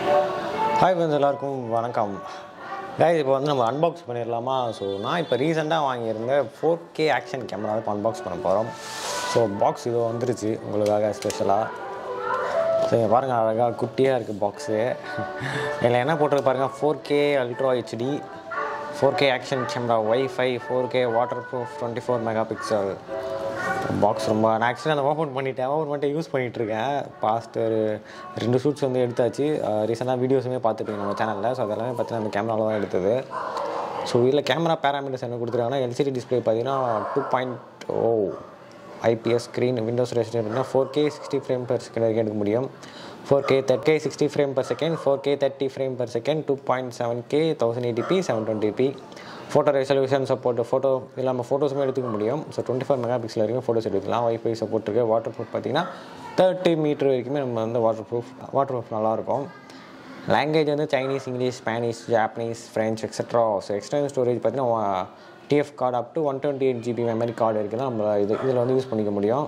Hi friends, எல்லாருக்கும் வணக்கம். Guys, இப்போ வந்து நம்ம அன்பாக்ஸ் பண்ணிடலாமா? ஸோ நான் இப்போ ரீசெண்டாக வாங்கியிருந்த 4K ஆக்ஷன் கேமரா இப்போ அன்பாக்ஸ் பண்ண போகிறோம். ஸோ பாக்ஸ் இது வந்துருச்சு உங்களுக்காக ஸ்பெஷலாக. ஸோ இங்கே பாருங்கள், அழகாக குட்டியாக இருக்குது பாக்ஸு. இதில் என்ன போட்டிருக்கு பாருங்கள், 4K ultra HD 4K action camera, WIFI 4K water proof 24 mega pixel. Box ரொம்ப நான் ஆக்சுவலாக அதை ஓப்பன் பண்ணிட்டு யூஸ் பண்ணிகிட்ருக்கேன். பாஸ்ட் ஒரு 2 ஷூட்ஸ் வந்து எடுத்தாச்சு. ரீசெண்டாக வீடியோஸுமே பார்த்துப்பீங்க நம்ம சேனலில். ஸோ அதெல்லாமே பார்த்தீங்கன்னா அந்த கேமராவில் தான் எடுத்தது. ஸோ இதில் கேமரா பேராமீட்டர்ஸ் என்ன கொடுத்துருக்காங்கன்னா, LCD டிஸ்பிளே பார்த்தீங்கன்னா 2.0 IPS ஸ்க்ரீன், விண்டோஸ் ரெசிஸ்டன்ஸ் பார்த்தீங்கன்னா 4K 60 ஃப்ரேம் per second வரைக்கும் எடுக்க முடியும். 4K 30 60 frame per second, 4K 30 frame per second, 2.7K 1080p 720p. Photo resolution support, photo இல்லாமல் ஃபோட்டோஸுமே எடுத்துக்க முடியும். ஸோ 24 மெகா பிக்சல் வரைக்கும் ஃபோட்டோஸ் எடுத்துக்கலாம். WIFI சப்போர்ட் இருக்குது. வாட்டர் ப்ரூஃப் பார்த்திங்கன்னா 30 மீட்டர் வரைக்குமே நம்ம வந்து வாட்டர் ப்ரூஃப் நல்லாயிருக்கும். லாங்குவேஜ் வந்து Chinese, English, Spanish, Japanese, French etcetera. So external storage பார்த்திங்கன்னா TF card up to 128 GB memory card இருக்குது. நம்ம இதில் வந்து யூஸ் பண்ணிக்க முடியும்.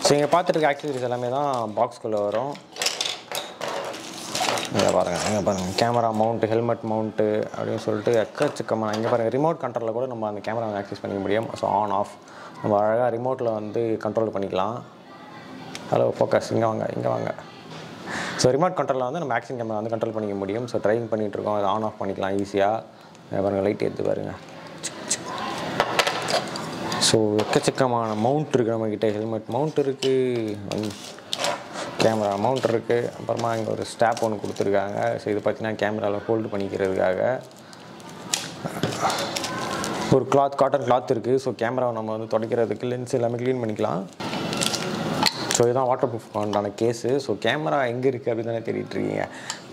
ஸோ இங்கே பார்த்துருக்க ஆக்சசரிஸ் எல்லாமே தான் பாக்ஸ்குள்ளே வரும். இங்கே பாருங்கள் கேமரா மவுண்ட்டு, ஹெல்மெட் மவுண்ட்டு அப்படின்னு சொல்லிட்டு எக்கச்சக்கமாக. இங்கே பாருங்கள், ரிமோட் கண்ட்ரோலில் கூட நம்ம அந்த கேமராவை ஆக்சஸ் பண்ணிக்க முடியும். ஸோ ஆன் ஆஃப் நம்ம அழகாக ரிமோட்டில் வந்து கண்ட்ரோல் பண்ணிக்கலாம். ஹலோ ஃபோக்கஸ், இங்கே வாங்க. ஸோ ரிமோட் கண்ட்ரோலில் வந்து நம்ம ஆக்ஷன் கேமரா வந்து கண்ட்ரோல் பண்ணிக்க முடியும். ஸோ ட்ரைவிங் பண்ணிகிட்ருக்கோம், அதை ஆன் ஆஃப் பண்ணிக்கலாம் ஈஸியாக. பாருங்கள், லைட் எடுத்து பாருங்கள். ஸோ எக்கச்சக்கமான மவுண்ட் இருக்குது நம்மக்கிட்ட. ஹெல்மெட் மவுண்ட் இருக்குது, கேமரா மவுண்ட் இருக்குது. அப்புறமா இங்கே ஒரு ஸ்டாப் ஒன்று கொடுத்துருக்காங்க. ஸோ இது பார்த்திங்கன்னா கேமராவில் ஹோல்டு பண்ணிக்கிறதுக்காக ஒரு காட்டன் கிளாத் இருக்குது. ஸோ கேமராவை நம்ம வந்து துடைக்கிறதுக்கு, லென்ஸ் எல்லாமே க்ளீன் பண்ணிக்கலாம். ஸோ இதுதான் வாட்டர் ப்ரூஃப் உண்டான கேஸு. ஸோ கேமரா எங்கே இருக்குது அப்படின்னு தானே தேடிட்டுருக்கீங்க.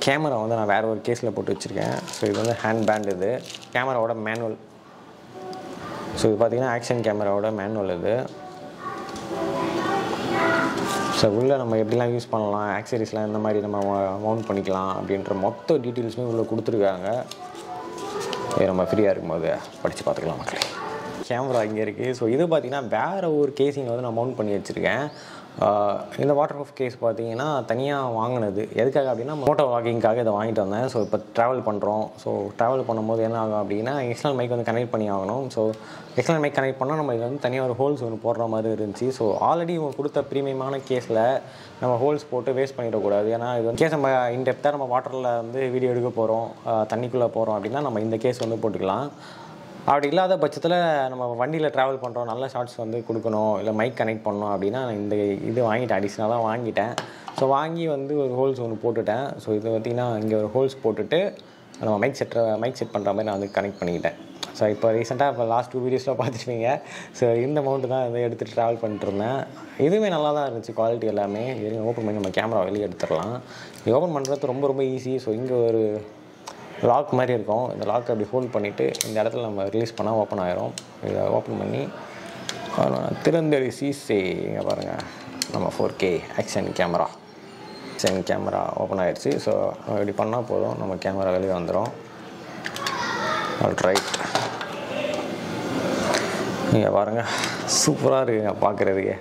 கேமரா வந்து நான் வேறு ஒரு கேஸில் போட்டு வச்சுருக்கேன். ஸோ இது வந்து ஹேண்ட் பேண்ட், இது கேமராவோட மேனுவல். ஸோ இது பார்த்திங்கன்னா ஆக்ஷன் கேமராவோட மேனுவல் இது. ஸோ உள்ளே நம்ம எப்படிலாம் யூஸ் பண்ணலாம், ஆக்சரிஸ்லாம் இந்த மாதிரி நம்ம மவுண்ட் பண்ணிக்கலாம் அப்படின்ற மொத்த டீட்டெயில்ஸுமே உள்ளே கொடுத்துருக்காங்க. நம்ம ஃப்ரீயாக இருக்கும்போது படித்து பார்த்துக்கலாம் மக்களே. கேமரா இங்கே இருக்குது. ஸோ இது பார்த்திங்கன்னா வேறு ஒரு கேஸிங்கில் வந்து நான் மவுண்ட் பண்ணி வச்சுருக்கேன். இந்த வாட்டர் ப்ரூஃப் கேஸ் பார்த்திங்கன்னா தனியாக வாங்கினது. எதுக்காக அப்படின்னா மோட்டோ வாக்கிங்காக இதை வாங்கிட்டு வந்தேன். ஸோ இப்போ ட்ராவல் பண்ணுறோம். ஸோ ட்ராவல் பண்ணும்போது என்ன ஆகும் அப்படின்னா, எக்ஸ்டர்னல் மைக் வந்து கனெக்ட் பண்ணி ஆகணும். ஸோ எக்ஸ்டர்னல் மைக் கனெக்ட் பண்ணால் நம்ம இதில் வந்து தனியாக ஒரு ஹோல்ஸ் ஒன்று போடுற மாதிரி இருந்துச்சு. ஸோ ஆல்ரெடி இவங்க கொடுத்த ப்ரீமியமான கேஸில் நம்ம ஹோல்ஸ் போட்டு வேஸ்ட் பண்ணிடக்கூடாது. ஏன்னா இது வந்து கேஸ் நம்ம இன்டெப்த்தாக நம்ம வாட்டரில் வந்து வீடியோ எடுக்க போகிறோம், தண்ணிக்குள்ளே போகிறோம் அப்படின்னா நம்ம இந்த கேஸ் வந்து போட்டுக்கலாம். அப்படி இல்லாத பட்சத்தில் நம்ம வண்டியில் ட்ராவல் பண்ணுறோம், நல்ல ஷார்ட்ஸ் வந்து கொடுக்கணும், இல்லை மைக் கனெக்ட் பண்ணணும் அப்படின்னா இந்த இது வாங்கிட்டேன், அடிஷ்னலாக வாங்கிட்டேன். ஸோ வாங்கி வந்து ஒரு ஹோல்ஸ் ஒன்று போட்டுட்டேன். ஸோ இது பார்த்திங்கன்னா இங்கே ஒரு ஹோல்ஸ் போட்டுட்டு நம்ம மைக் செட் பண்ணுற மாதிரி நான் வந்து கனெக்ட் பண்ணிக்கிட்டேன். ஸோ இப்போ ரீசெண்டாக இப்போ லாஸ்ட் 2 வீடியோஸில் பார்த்துருப்பீங்க. ஸோ இந்த மவுண்ட்டு தான் வந்து எடுத்துகிட்டு ட்ராவல் பண்ணிட்டுருந்தேன். இதுவுமே நல்லா தான் இருந்துச்சு, குவாலிட்டி எல்லாமே. இது ஓப்பன் பண்ணி நம்ம கேமரா வெளியே எடுத்துடலாம். இது ஓப்பன் பண்ணுறது ரொம்ப ஈஸி. ஸோ இங்கே ஒரு லாக் மாதிரி இருக்கும். இந்த லாக் அப்படி ஹோல்ட் பண்ணிவிட்டு இந்த இடத்துல நம்ம ரிலீஸ் பண்ணால் ஓப்பன் ஆகிரும். இதை ஓப்பன் பண்ணி திறந்தடி சீசே. இங்கே பாருங்கள், நம்ம 4K ஆக்ஷன் கேமரா ஓப்பன் ஆகிடுச்சு. ஸோ இப்படி பண்ணால் போதும், நம்ம கேமரா வெளியே வந்துடும். ஆல்ரைட், நீங்கள் பாருங்கள், சூப்பராக இருக்குங்க பார்க்குறதுக்கே.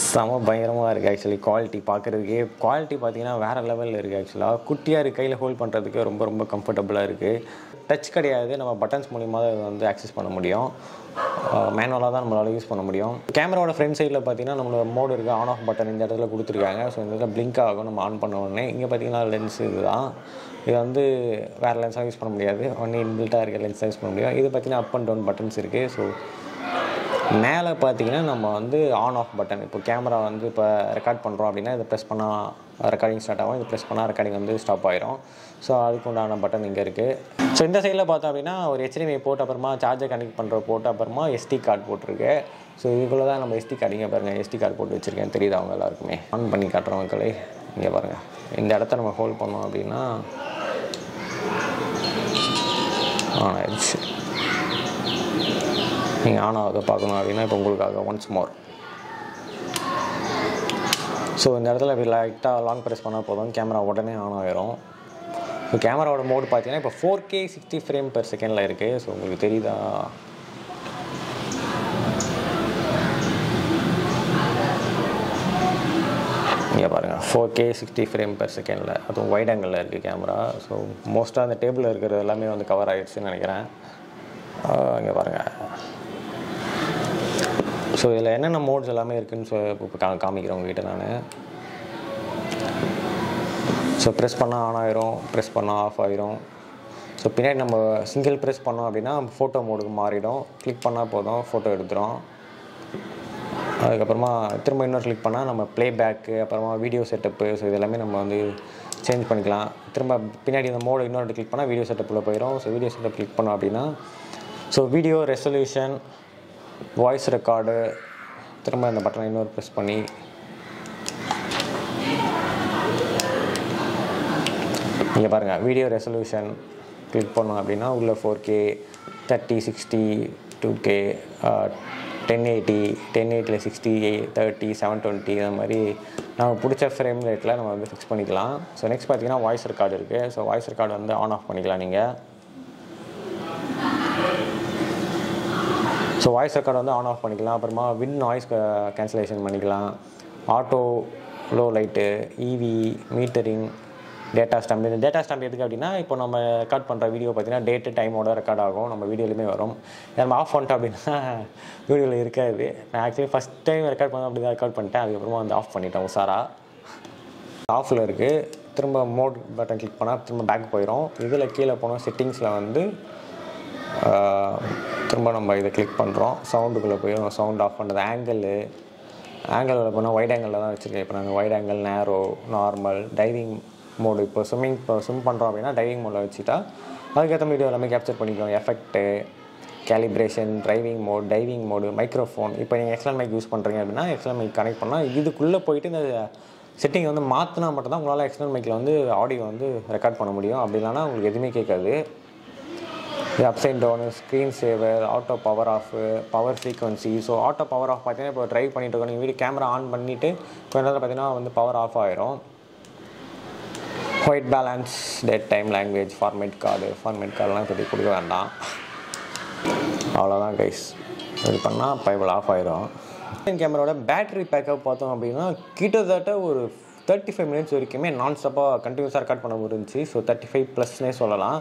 செம பயங்கரமாக இருக்குது ஆக்சுவலி. குவாலிட்டி பார்த்தீங்கன்னா வேறு லெவலில் இருக்குது ஆக்சுவலாக. குட்டியாக இருக்குது, கையில் ஹோல்ட் பண்ணுறதுக்கு ரொம்ப ரொம்ப கம்ஃபர்டபுளாக இருக்குது. டச் கிடையாது, நம்ம பட்டன்ஸ் மூலிமா அதை வந்து ஆக்சஸ் பண்ண முடியும். மேனுவலாக தான் நம்மளால் யூஸ் பண்ண முடியும். கேமராவோட ஃப்ரண்ட் சைடில் பார்த்தீங்கன்னா நம்மளோட மோடு இருக்குது, ஆன் ஆஃப் பட்டன் இந்த இடத்துல கொடுத்துருக்காங்க. ஸோ இந்த இடத்துல பிளிங்க் ஆகும் நம்ம ஆன் பண்ண உடனே. இங்கே பார்த்தீங்கன்னா லென்ஸ் இதுதான். இது வந்து வேறு லென்ஸாக யூஸ் பண்ண முடியாது, ஒன்லி இன்பில்ட்டாக இருக்க லென்ஸ் தான் யூஸ் பண்ண முடியும். இது பார்த்தீங்கன்னா அப் அண்ட் டவுன் பட்டன்ஸ் இருக்குது. ஸோ மேலே பார்த்தீங்கன்னா நம்ம வந்து ஆன் ஆஃப் பட்டன், இப்போ கேமரா வந்து இப்போ ரெக்கார்ட் பண்ணுறோம் அப்படின்னா இதை ப்ரெஸ் பண்ணால் ரெக்கார்டிங் ஸ்டார்ட் ஆகும், இது ப்ரெஸ் பண்ணால் ரெக்கார்டிங் வந்து ஸ்டாப் ஆகிரும். ஸோ அதுக்கு உண்டான பட்டன் இங்கே இருக்குது. ஸோ இந்த சைடில் பார்த்தோம் அப்படின்னா ஒரு HDMI போட்டு, அப்புறமா சார்ஜர் கனெக்ட் பண்ணுற போட்டு, அப்புறமா SD கார்டு போட்டிருக்கு. ஸோ இதுக்குள்ளே தான் நம்ம SD கார்டு, இங்கே பாருங்கள் SD கார்டு போட்டு வச்சுருக்கேன், தெரியுது அவங்க எல்லாருக்குமே. ஆன் பண்ணி காட்டுறோம் மக்களே, இங்கே பாருங்கள். இந்த இடத்த நம்ம ஹோல்ட் பண்ணோம் அப்படின்னா ஆன் ஆயிடுச்சு. நீங்கள் ஆன் ஆகுது பார்க்கணும் அப்படின்னா இப்போ உங்களுக்காக ஒன்ஸ் மோர். ஸோ இந்த இடத்துல இப்படி லைட்டாக லாங் ப்ரெஸ் பண்ணால் போதும், கேமரா உடனே ஆன் ஆகிரும். ஸோ கேமராவோட மோடு பார்த்தீங்கன்னா இப்போ 4K 60 ஃப்ரேம் பெர் செகண்டில் இருக்குது. ஸோ உங்களுக்கு தெரியுதா? இங்கே பாருங்கள், 4K 60 ஃப்ரேம் பெர் செகண்டில், அதுவும் வைட் ஆங்கிளில் இருக்குது கேமரா. ஸோ மோஸ்ட்டாக அந்த டேபிளில் இருக்கிறது எல்லாமே வந்து கவர் ஆகிடுச்சுன்னு நினைக்கிறேன். இங்கே பாருங்கள். ஸோ இதில் என்னென்ன மோட்ஸ் எல்லாமே இருக்குதுன்னு இப்போ காமிக்கிறேன் உங்ககிட்ட நான். ஸோ ப்ரெஸ் பண்ணால் ஆன் ஆகிரும், ப்ரெஸ் பண்ணால் ஆஃப் ஆகிரும். ஸோ பின்னாடி நம்ம சிங்கிள் ப்ரெஸ் பண்ணோம் அப்படின்னா ஃபோட்டோ மோடுக்கு மாறிடும். கிளிக் பண்ணால் போதும், ஃபோட்டோ எடுத்துரும். அதுக்கப்புறமா திரும்ப இன்னொரு கிளிக் பண்ணால் நம்ம ப்ளே பேக்கு, அப்புறமா வீடியோ செட்டப்பு, ஸோ இது எல்லாமே நம்ம வந்து சேஞ்ச் பண்ணிக்கலாம். திரும்ப பின்னாடி இந்த மோடு இன்னொரு கிளிக் பண்ணால் வீடியோ செட்டப்பில் போயிடும். ஸோ வீடியோ செட்டப் கிளிக் பண்ணோம் அப்படின்னா so video resolution, voice record, திரும்ப இந்த பட்டனை இன்னொரு ப்ரெஸ் பண்ணி இங்கே பாருங்கள் வீடியோ ரெசல்யூஷன் கிளிக் பண்ணோம் அப்படின்னா உள்ள 4K 30 60 2K 1080 1080 60 30 720 அந்த மாதிரி நம்ம பிடிச்ச ஃப்ரேம் ரேட்டில் நம்ம வந்து ஃபிக்ஸ் பண்ணிக்கலாம். ஸோ நெக்ஸ்ட் பார்த்தீங்கன்னா வாய்ஸ் ரெக்கார்டு இருக்குது. ஸோ வாய்ஸ் ரெக்கார்டு வந்து ஆன் ஆஃப் பண்ணிக்கலாம் நீங்கள். ஸோ வாய்ஸ் ரெக்கார்டு வந்து ஆன் ஆஃப் பண்ணிக்கலாம். அப்புறமா வின் நாய்ஸ் கேன்சலேஷன் பண்ணிக்கலாம். Auto low light, EV metering, data stamp. இந்த டேட்டா ஸ்டாம்ப் எதுக்கு அப்படின்னா இப்போ நம்ம ரெக்கார்ட் பண்ணுற வீடியோ பார்த்தீங்கன்னா டேட்டு டைமோட ரெக்கார்ட் ஆகும், நம்ம வீடியோலையுமே வரும். நம்ம ஆஃப் பண்ணிட்டோம் அப்படின்னா வீடியோவில் இருக்காது. நான் ஆக்சுவலி ஃபஸ்ட் டைம் ரெக்கார்ட் பண்ண அப்படி தான் ரெக்கார்ட் பண்ணிட்டேன். அதுக்கப்புறமா வந்து ஆஃப் பண்ணிட்டேன் உசாரா. ஆஃபில் இருக்குது. திரும்ப மோட் பட்டன் கிளிக் பண்ணால் திரும்ப பேக் போயிடும். இதில் கீழே போனோம் செட்டிங்ஸில் வந்து திரும்ப நம்ம இதை கிளிக் பண்ணுறோம். சவுண்டுக்குள்ளே போயிடும். சவுண்ட் ஆஃப் பண்ணுறது, ஆங்கிளில் போனால் வைட் ஆங்கிளில் தான் வச்சுருக்கேன். இப்போ நாங்கள் வைட் ஆங்கிள், நேரோ, நார்மல், டைவிங் மோடு. இப்போ ஸ்விம் பண்ணுறோம் அப்படின்னா டைவிங் மோடில் வச்சுட்டா அதுக்கேற்ற வீடியோ எல்லாமே கேப்சர் பண்ணிக்கலாம். Effect, calibration, diving mode, microphone. இப்போ நீங்கள் எக்ஸ்டர்னல் மைக் யூஸ் பண்ணுறீங்க அப்படின்னா எக்ஸ்டர்னல் மைக் கனெக்ட் பண்ணால் இதுக்குள்ளே போயிட்டு இந்த செட்டிங் வந்து மாற்றினா மட்டும்தான் உங்களால் எக்ஸ்டர்னல் மைக்கில் வந்து ஆடியோ வந்து ரெக்கார்ட் பண்ண முடியும். அப்படி இல்லைனா உங்களுக்கு எதுவுமே கேட்காது. இது upside down, screen saver, auto power off, power frequency. So auto power off பார்த்தீங்கன்னா இப்போ ட்ரைவ் பண்ணிட்டு இருக்கோம், நீங்கள் வீடியோ கேமரா ஆன் பண்ணிவிட்டு கொஞ்ச நேரத்தில் பார்த்தீங்கன்னா வந்து பவர் ஆஃப் ஆகிரும். White balance, date time, language, format கார்டெலாம் இப்போதைக்கு கொடுக்க வேண்டாம். அவ்வளோதான் கைஸ். இது பண்ணால் பைபிள் ஆஃப் ஆகிரும். கேமராவோட பேட்டரி பேக்கப் பார்த்தோம் அப்படின்னா கிட்டத்தட்ட ஒரு 35 மினிட்ஸ் வரைக்குமே நான் ஸ்டாப்பாக கண்டினியூஸாக ரெக்கார்ட் பண்ண இருந்துச்சு. ஸோ 35+னே சொல்லலாம்.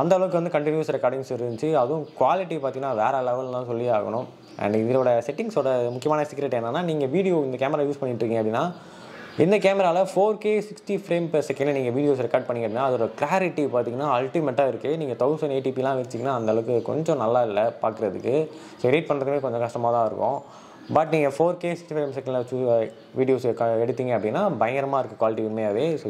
அந்த அளவுக்கு வந்து கண்டினியூஸ் ரெக்கார்டிங்ஸ் இருந்துச்சு. அதுவும் குவாலிட்டி பார்த்தீங்கன்னா வேறு லெவல் தான் சொல்லி ஆகணும். அண்ட் இதோட செட்டிங்ஸோட முக்கியமான சீக்ரெட் என்னென்னா, நீங்கள் வீடியோ இந்த கேமரா யூஸ் பண்ணிட்டுருக்கீங்க அப்படின்னா இந்த கேமராவில் 4K 60 ஃப்ரேம் பெர் செகண்டில் நீங்கள் வீடியோஸ் ரெக்கார்ட் பண்ணிங்க அப்படின்னா அதோட கிளாரிட்டி பார்த்தீங்கன்னா அல்டிமேட்டாக இருக்குது. நீங்கள் 1080pலாம் வச்சிங்கன்னா அந்தளவுக்கு கொஞ்சம் நல்லா இல்லை பார்க்குறதுக்கு. ஸோ எடிட் பண்ணுறதுமே கொஞ்சம் கஷ்டமாக தான் இருக்கும். பட் நீங்கள் 4K 60 ஃப்ரேம் செகண்டில் வீடியோஸ் எடுத்தீங்க அப்படின்னா பயங்கரமாக இருக்குது குவாலிட்டி உண்மையாகவே. ஸோ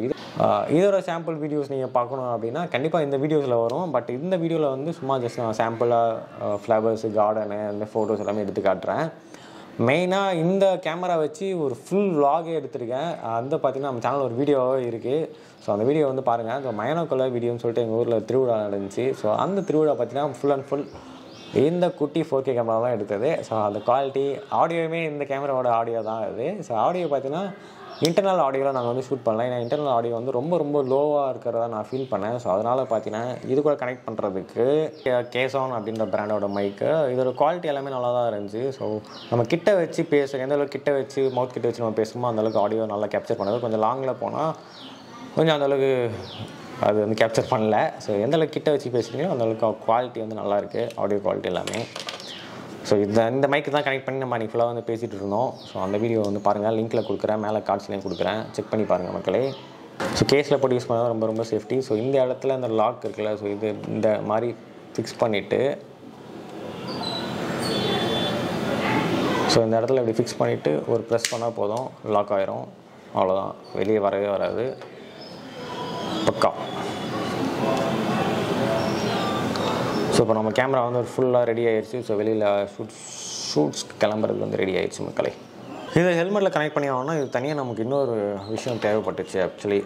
இதோட சாம்பிள் வீடியோஸ் நீங்கள் பார்க்கணும் அப்படின்னா கண்டிப்பாக இந்த வீடியோஸில் வரும். பட் இந்த வீடியோவில் வந்து சும்மா ஜஸ்ட் நான் சாம்பிளாக ஃப்ளவர்ஸு, கார்டனு, அந்த ஃபோட்டோஸ் எல்லாமே எடுத்து காட்டுறேன். மெயினாக இந்த கேமரா வச்சு ஒரு ஃபுல் vlog-ஏ எடுத்திருக்கேன். அந்த பார்த்திங்கன்னா நம்ம சேனல் ஒரு வீடியோவே இருக்குது. ஸோ அந்த வீடியோ வந்து பாருங்கள். ஸோ மயனோக்குள்ள வீடியோன்னு சொல்லிட்டு எங்கள் ஊரில் திருவிழா நடந்துச்சு. ஸோ அந்த திருவிழா பார்த்திங்கன்னா ஃபுல் அண்ட் ஃபுல் இந்த குட்டி 4K கேமரா தான் எடுத்தது. ஸோ அந்த குவாலிட்டி ஆடியோவுமே இந்த கேமராவோட ஆடியோ தான் இது. ஸோ ஆடியோ பார்த்தீங்கன்னா இன்டர்னல் ஆடியோவில் நாங்கள் வந்து ஷூட் பண்ணலாம். ஏன்னா இன்டர்னல் ஆடியோ வந்து ரொம்ப லோவாக இருக்கிறதா நான் ஃபீல் பண்ணேன். ஸோ அதனால் பார்த்தீங்கன்னா இது கூட கனெக்ட் பண்ணுறதுக்கு கேசான் அப்படின்ற பிராண்டோட மைக்கு இதோட குவாலிட்டி எல்லாமே நல்லா தான் இருந்துச்சு. ஸோ நம்ம கிட்ட வச்சு எந்த அளவுக்கு கிட்ட வச்சு மவுத் கிட்ட வச்சு நம்ம பேசுகிறோமோ அந்தளவுக்கு ஆடியோ நல்லா கேப்சர் பண்ணது. கொஞ்சம் லாங்கில் போனால் கொஞ்சம் அந்தளவுக்கு அது வந்து கேப்சர் பண்ணல. ஸோ எந்தளவுக்கு கிட்ட வச்சு பேசுகிறீங்களோ அந்தளவுக்கு குவாலிட்டி வந்து நல்லாயிருக்கு, ஆடியோ குவாலிட்டி எல்லாமே. ஸோ இந்த மைக்கு தான் கனெக்ட் பண்ணி நம்ம அன்றைக்கி ஃபுல்லாக வந்து பேசிகிட்டு இருந்தோம். ஸோ அந்த வீடியோ வந்து பாருங்கள், லிங்க்கில் கொடுக்குறேன், மேலே கார்ட்ஸ்லேயும் கொடுக்குறேன், செக் பண்ணி பாருங்கள் மக்களே. ஸோ கேஸில் போட்டு யூஸ் பண்ணால் ரொம்ப சேஃப்டி. ஸோ இந்த இடத்துல இந்த லாக் இருக்குல்ல, ஸோ இது இந்த மாதிரி ஃபிக்ஸ் பண்ணிவிட்டு ஸோ இந்த இடத்துல இப்படி ஃபிக்ஸ் பண்ணிவிட்டு ஒரு ப்ரெஸ் பண்ணால் போதும், லாக் ஆயிரும். அவ்வளோதான், வெளியே வரவே வராது, பக்கா. ஸோ இப்போ நம்ம கேமரா வந்து ஒரு ஃபுல்லாக ரெடி ஆகிடுச்சு. ஸோ வெளியில் ஷூட்ஸ் கிளம்புறது வந்து ரெடி ஆகிடுச்சு மக்களே. இதை ஹெல்மெட்டில் கனெக்ட் பண்ணி ஆகணும்னா இது தனியாக நமக்கு இன்னொரு விஷயம் தேவைப்பட்டுச்சு ஆக்சுவலி.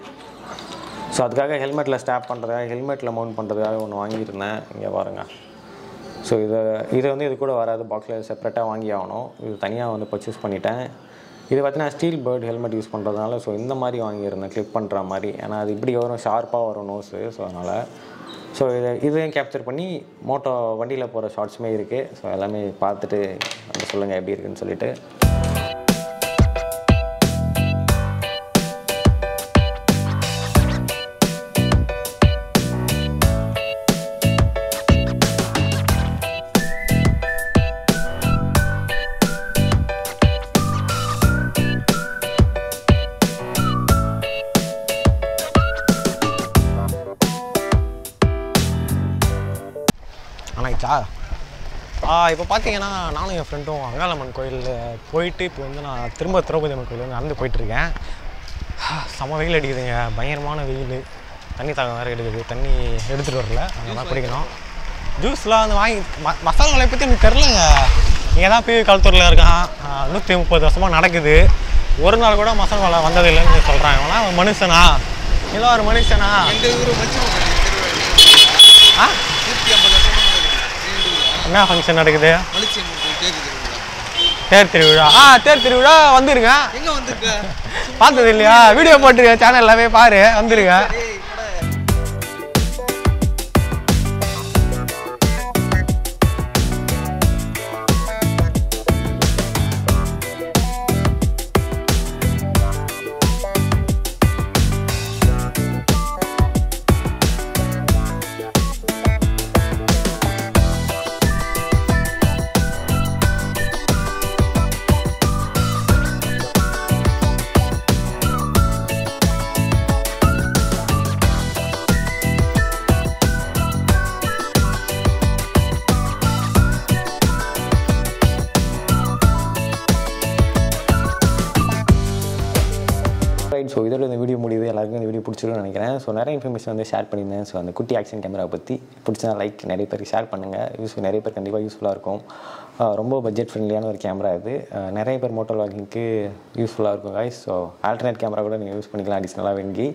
ஸோ அதுக்காக ஹெல்மெட்டில் ஸ்டாப் பண்ணுறதுக்காக ஹெல்மெட்டில் மவுண்ட் பண்ணுறதுக்காக ஒன்று வாங்கியிருந்தேன். இங்கே பாருங்கள். ஸோ இது வந்து இது கூட வராது, பாக்ஸில் செப்பரேட்டாக வாங்கி ஆகணும். இது தனியாக வந்து பர்ச்சேஸ் பண்ணிட்டேன். இது பார்த்தீங்கன்னா ஸ்டீல் பேர்ட் ஹெல்மெட் யூஸ் பண்ணுறதுனால ஸோ இந்த மாதிரி வாங்கியிருந்தேன், கிளிப் பண்ணுற மாதிரி. ஏன்னா அது இப்படி வரும், ஷார்ப்பாக வரும் நோஸு. ஸோ அதனால் இதையும் கேப்சர் பண்ணி வண்டியில் போகிற ஷார்ட்ஸுமே இருக்குது. ஸோ எல்லாமே பார்த்துட்டு வந்து சொல்லுங்கள் எப்படி இருக்குன்னு சொல்லிட்டு. இப்போ பார்த்தீங்கன்னா நானும் என் ஃப்ரெண்டும் அங்காளம்மன் கோயிலில் போயிட்டு இப்போ வந்து நான் திரும்ப திரௌபதி அம்மன் கோயில் வந்து நடந்து போயிட்டுருக்கேன். செம்ம வெயில் அடிக்குதுங்க, பயங்கரமான வெயில். தண்ணி தாகம் வேறு எடுக்குது, தண்ணி எடுத்துகிட்டு வரல, அங்கே தான் குடிக்கணும். ஜூஸ்லாம் வந்து வாங்கி மசாலா மலை பற்றி எனக்கு தெரிலங்க. இங்கே தான் போய் கழுத்தூரில் இருக்கான், 130 வருஷமாக நடக்குது. ஒரு நாள் கூட மசாலா மலை வந்ததில்லைன்னு சொல்கிறாங்க. ஆனால் மனுஷனா, ஏதோ ஒரு மனுஷனா. என்ன ஃபங்க்ஷன் நடக்குது? தேர் திருவிழா. தேர் திருவிழா வந்துருங்க. பார்த்தது இல்லையா? வீடியோ போட்டுருக்கேன் சேனல்ல, போய் பாரு, வந்துருங்க. ஸோ இதோட இந்த வீடியோ முடியுது. எல்லாருக்கும் இந்த வீடியோ பிடிச்சிருக்குன்னு நினைக்கிறேன். ஸோ நிறைய இன்ஃபர்மேஷன் வந்து ஷேர் பண்ணியிருந்தேன். ஸோ அந்த குட்டி ஆக்ஷன் கேமரா பற்றி பிடிச்சா லைக், நிறைய பேருக்கு ஷேர் பண்ணுங்கள். நிறைய பேர் கண்டிப்பாக யூஸ்ஃபுல்லாக இருக்கும். ரொம்ப பட்ஜெட் ஃப்ரெண்ட்லியான ஒரு கேமரா இது. நிறைய பேர் மோட்டோ வ்ளாகிங்க்கு யூஸ்ஃபுல்லாக இருக்கும் guys. ஸோ ஆல்டர்னேட் கேமரா கூட நீங்கள் யூஸ் பண்ணிக்கலாம் அடிஷ்னலாக வேண்டி.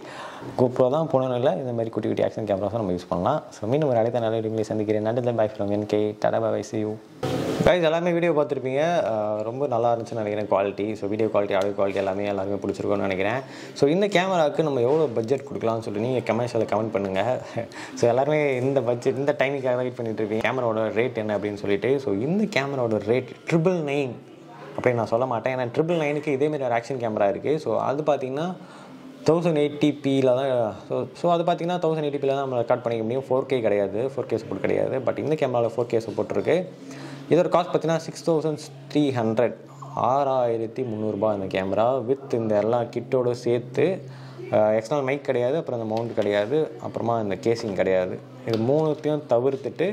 GoPro தான் போனோம் இல்லை, இந்த மாதிரி குட்டி ஆக்ஷன் கேமராஸும் நம்ம யூஸ் பண்ணலாம். ஸோ மீண்டும் ஒரு அடுத்த நல்ல வீடியோவில் சந்திக்கிறேன். நன்றி, bye from NK, tata, bye, see you guys. எல்லாமே வீடியோ பார்த்துருப்பீங்க, ரொம்ப நல்லா இருந்துச்சுன்னு நினைக்கிறேன் quality. So video quality, audio quality எல்லாருமே பிடிச்சிருக்கோன்னு நினைக்கிறேன். ஸோ இந்த கேமராவுக்கு நம்ம எவ்வளோ பட்ஜெட் கொடுக்கலாம்னு சொல்லி நீங்கள் கமெண்ட் பண்ணுங்கள். ஸோ எல்லாருமே இந்த பட்ஜெட் இந்த டைமுக்காக வெயிட் பண்ணிட்டு இருக்கீங்க, கேமராவோட ரேட் என்ன அப்படின்னு சொல்லிட்டு. ஸோ இந்த கேமராவோட ரேட் 999 அப்படின்னு நான் சொல்ல மாட்டேன். ஏன்னா 999க்கு இதேமாரி ஒரு ஆக்ஷன் கேமரா இருக்குது. ஸோ அது பார்த்தீங்கன்னா 1080pயில் தான். ஸோ அது பார்த்தீங்கன்னா 1080pயில் தான் நம்ம ரெக்கார்ட் பண்ணிக்க முடியும். 4K கிடையாது, 4K சப்போர்ட் கிடையாது. பட் இந்த கேமராவில் 4K சப்போர்ட் இருக்குது. இதோட காஸ்ட் பார்த்தீங்கன்னா 6300, 6300 ரூபாய் இந்த கேமரா வித் இந்த எல்லா கிட்டோடு சேர்த்து. எக்ஸ்டர்னல் மைக் கிடையாது, அப்புறம் இந்த மவுண்ட் கிடையாது, அப்புறமா இந்த கேசிங் கிடையாது. இது மூணுத்தையும் தவிர்த்துட்டு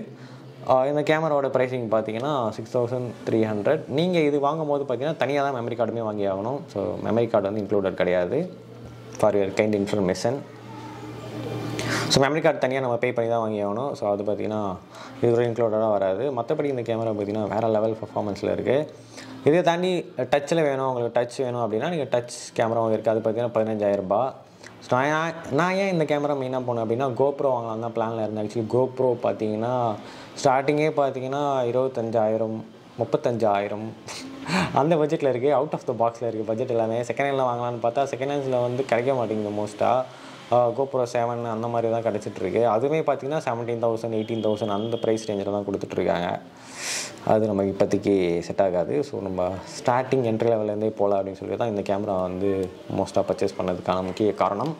இந்த கேமராவோட ப்ரைஸிங் பார்த்தீங்கன்னா 6300. நீங்கள் இது வாங்கும் போது பார்த்தீங்கன்னா தனியாக தான் மெமரி கார்டுமே வாங்கி ஆகணும். ஸோ மெமரி கார்டு வந்து இன்க்ளூடட் கிடையாது, for your kind information. So memory card தனியாக நம்ம பே பண்ணி தான் வாங்கி ஆகணும். ஸோ அது பார்த்திங்கன்னா இது இன்க்ளூடடாக வராது. மற்றபடி இந்த கேமரா பார்த்திங்கன்னா வேறு லெவல் பர்ஃபார்மன்ஸில் இருக்குது. இதை தாண்டி டச்சில் வேணும், உங்களுக்கு டச் வேணும் அப்படின்னா நீங்கள் டச் கேமராவும் இருக்குது. அது பார்த்திங்கன்னா 15000 ரூபாய். ஸோ நான் ஏன் இந்த கேமரா மெயினாக போனேன் அப்படின்னா கோப்ரோ வாங்கலாம் தான் பிளானில் இருந்தேன். ஆக்சுவலி கோப்ரோ பார்த்தீங்கன்னா ஸ்டார்டிங்கே பார்த்தீங்கன்னா 25,000 35,000 அந்த பட்ஜெட்டில் இருக்குது. அவுட் ஆஃப் த பாக்ஸில் இருக்குது பட்ஜெட் எல்லாமே. செகண்ட் ஹேண்டில் வாங்கலான்னு பார்த்தா செகண்ட் ஹேண்ட்ஸில் வந்து கிடைக்க மாட்டேங்குது மோஸ்ட்டாக. கோப்ரோ 7 அந்த மாதிரி தான் கிடச்சிட்ருக்கு. அதுவுமே பார்த்தீங்கன்னா 17,000 18,000 அந்த ப்ரைஸ் ரேஞ்சில் தான் கொடுத்துட்ருக்காங்க. அது நமக்கு இப்போதைக்கு செட் ஆகாது. ஸோ நம்ம ஸ்டார்டிங் என்ட்ரி லெவல்லேருந்தே போகலாம் அப்படின்னு சொல்லி தான் இந்த கேமரா வந்து மோஸ்ட்டாக பர்ச்சேஸ் பண்ணதுக்கான முக்கிய காரணம்.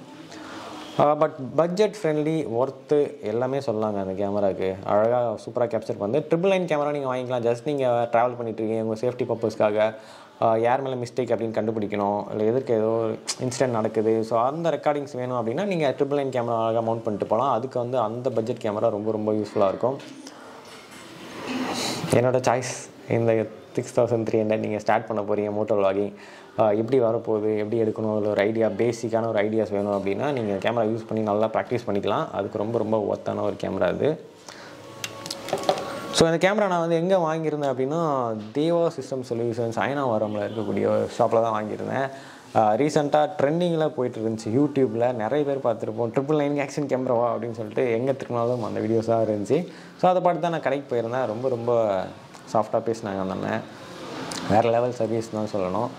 பட் பட்ஜெட் ஃப்ரெண்ட்லி ஒர்த்து எல்லாமே சொல்லாங்க அந்த கேமராவுக்கு. அழகாக சூப்பராக கேப்சர் பண்ணி 999 கேமரா நீங்கள் வாங்கிக்கலாம். ஜஸ்ட் நீங்கள் ட்ராவல் பண்ணிட்டுருக்கீங்க உங்கள் சேஃப்டி பர்பஸ்க்காக, யார் மேலே மிஸ்டேக் அப்படின்னு கண்டுபிடிக்கணும், இல்லை எதற்கு ஏதோ இன்சிடென்ட் நடக்குது, ஸோ அந்த ரெக்கார்டிங்ஸ் வேணும் அப்படின்னா நீங்கள் 999 கேமரா அழகாக மவுண்ட் பண்ணிட்டு போகலாம். அதுக்கு வந்து அந்த பட்ஜெட் கேமரா ரொம்ப ரொம்ப யூஸ்ஃபுல்லாக இருக்கும். என்னோடய சாய்ஸ் இந்த 6300 நீங்கள் ஸ்டார்ட் பண்ண போகிறீங்க மோட்டோ vlogging, எப்படி வரப்போகுது, எப்படி எடுக்கணும், அதில் ஒரு ஐடியா பேசிக்கான ஒரு ஐடியாஸ் வேணும் அப்படின்னா நீங்கள் கேமரா யூஸ் பண்ணி நல்லா ப்ராக்டிஸ் பண்ணிக்கலாம். அதுக்கு ரொம்ப ரொம்ப ஒர்த்தான ஒரு கேமரா இது. ஸோ இந்த கேமரா நான் வந்து எங்கே வாங்கியிருந்தேன் அப்படின்னா தேவா சிஸ்டம் சொல்யூஷன்ஸ் அயனாவரமில் இருக்கக்கூடிய ஷாப்பில் தான் வாங்கியிருந்தேன். ரீசெண்டாக ட்ரெண்டிங்கில் போயிட்டு இருந்துச்சு யூடியூப்பில். நிறைய பேர் பார்த்துருப்போம் 999 ஆக்ஷன் கேமராவா அப்படின்னு சொல்லிட்டு எங்கே திரும்பினாலும் அந்த வீடியோஸாக இருந்துச்சு. ஸோ அதை பார்த்து தான் நான் கடைக்கு போயிருந்தேன். ரொம்ப ரொம்ப சாஃப்டாக பேசினாங்க அந்த அண்ணன். வேறு லெவல் சர்வீஸ் தான் சொல்லணும்.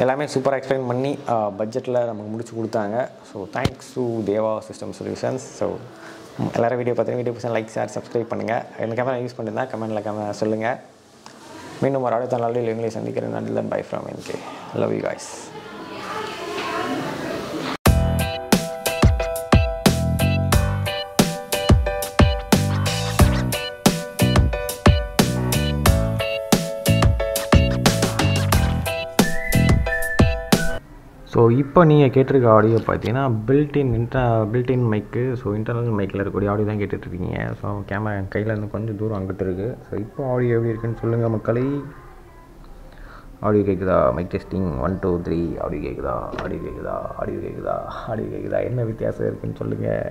எல்லாமே சூப்பராக எக்ஸ்பிளைன் பண்ணி பட்ஜெட்டில் நமக்கு முடிச்சு கொடுத்தாங்க. So thanks to Deva system solutions. So எல்லோரும் வீடியோ பார்த்துட்டு video person like share subscribe பண்ணுங்கள். இந்த கேமரா யூஸ் பண்ணியிருந்தா கமெண்ட்டில் சொல்லுங்கள். மீண்டும் ஒரு அடுத்த நாளில் உங்களை சந்திக்கிறேன். நல்ல bye from NK. Love you guys. So இப்போ நீங்கள் கேட்டிருக்க ஆடியோ பார்த்தீங்கன்னா பில்டின் மைக்கு. ஸோ இன்டர்னல் மைக்கில் இருக்கக்கூடிய ஆடியோ தான் கேட்டுட்ருக்கீங்க. ஸோ கேமரா என் கையில் இருந்து கொஞ்சம் தூரம் அங்கிட்டு இருக்குது. ஸோ இப்போ ஆடியோ எப்படி இருக்குன்னு சொல்லுங்கள் மக்களை. ஆடியோ கேட்குதா? Mic testing 1 2 3. ஆடியோ கேட்குதா? என்ன வித்தியாசம் இருக்குதுன்னு சொல்லுங்கள்.